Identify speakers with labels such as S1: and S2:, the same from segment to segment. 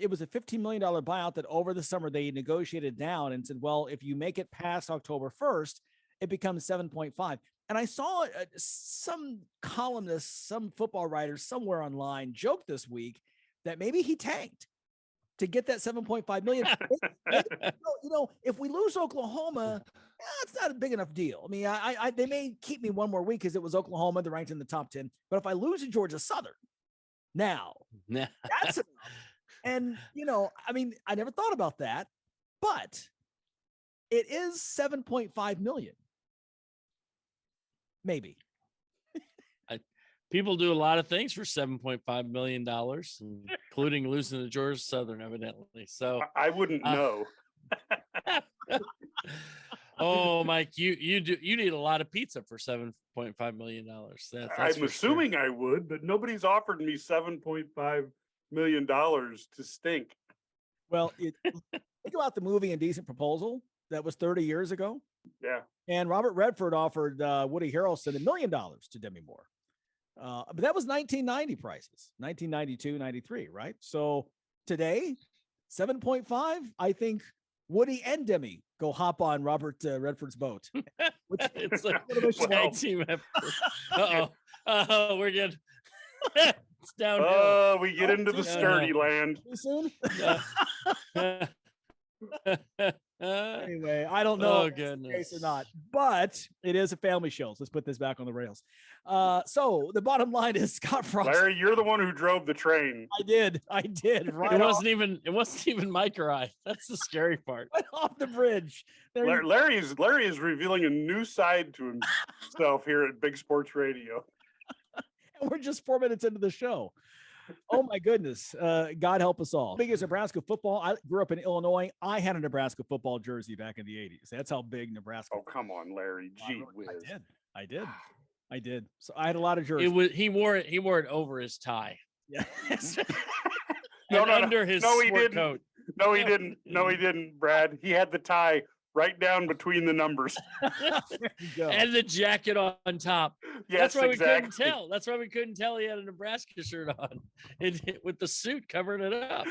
S1: it was a $15 million buyout that over the summer they negotiated down and said, well, if you make it past October 1st, it becomes 7.5. And I saw some columnists, some football writers somewhere online joke this week that maybe he tanked to get that 7.5 million. If we lose Oklahoma, it's not a big enough deal. I mean, they may keep me one more week because it was Oklahoma, they're ranked in the top 10. But if I lose to Georgia Southern, now that's enough. And, I mean, I never thought about that, but it is 7.5 million. Maybe.
S2: People do a lot of things for $7.5 million, including losing to Georgia Southern, evidently. So
S3: I wouldn't know.
S2: Oh, Mike, you need a lot of pizza for $7.5 million.
S3: I'm assuming I would, but nobody's offered me $7.5 million to stink.
S1: Well, think about the movie Indecent Proposal that was 30 years ago.
S3: Yeah.
S1: And Robert Redford offered Woody Harrelson $1 million to Demi Moore. But that was 1990 prices, 1992, 93, right? So today, 7.5, I think Woody and Demi go hop on Robert Redford's boat.
S2: It's like tag team effort. Oh, we're good. It's downhill.
S3: Oh, we get into the sturdy land.
S1: Too soon? Anyway, I don't know if that's the case or not, but it is a family show. So let's put this back on the rails. So the bottom line is, Scott Frost.
S3: Larry, you're the one who drove the train.
S1: I did. Right.
S2: It wasn't even Mike or I. That's the scary part.
S1: Right off the bridge.
S3: Larry is revealing a new side to himself here at Big Sports Radio.
S1: And we're just 4 minutes into the show. Oh my goodness. God help us all. Big as Nebraska football. I grew up in Illinois. I had a Nebraska football jersey back in the 80s. That's how big Nebraska.
S3: Oh, come on, Larry. Gee whiz.
S1: I did. So I had a lot of jerseys.
S2: He wore it over his tie.
S1: Yeah.
S2: Under his sport coat.
S3: No, he didn't. No, he didn't, Brad. He had the tie right down between the numbers.
S2: And the jacket on top.
S3: Yes,
S2: that's why
S3: exactly.
S2: we couldn't tell. That's why we couldn't tell he had a Nebraska shirt on with the suit covering it up.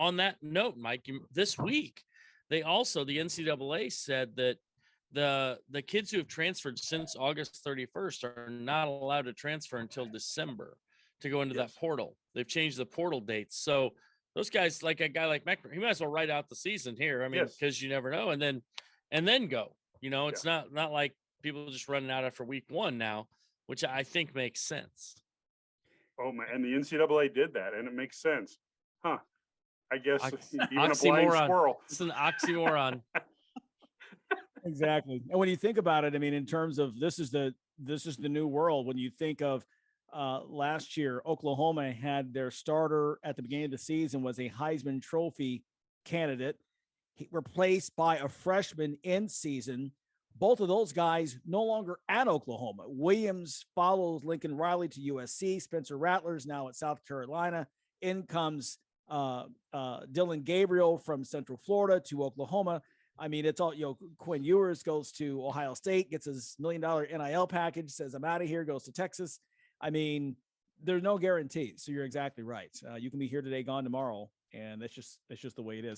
S2: On that note, Mike, this week, the NCAA said that the kids who have transferred since August 31st are not allowed to transfer until December to go into that portal. They've changed the portal dates. So those guys, like a guy like Meckler, he might as well write out the season here. I mean, because you never know, and then go. It's not like people just running out after week one now, which I think makes sense.
S3: Oh man, and the NCAA did that, and it makes sense, huh? I guess even
S2: oxymoron.
S3: A blind squirrel.
S2: It's an oxymoron.
S1: Exactly. And when you think about it, I mean, in terms of this is the new world. When you think of last year, Oklahoma had their starter at the beginning of the season was a Heisman Trophy candidate, replaced by a freshman in season. Both of those guys no longer at Oklahoma. Williams follows Lincoln Riley to USC. Spencer Rattler's now at South Carolina. In comes Dylan Gabriel from Central Florida to Oklahoma. I mean, it's all, Quinn Ewers goes to Ohio State, gets his $1 million NIL package, says, I'm out of here, goes to Texas. I mean, there's no guarantees. So you're exactly right. You can be here today, gone tomorrow. And that's just the way it is.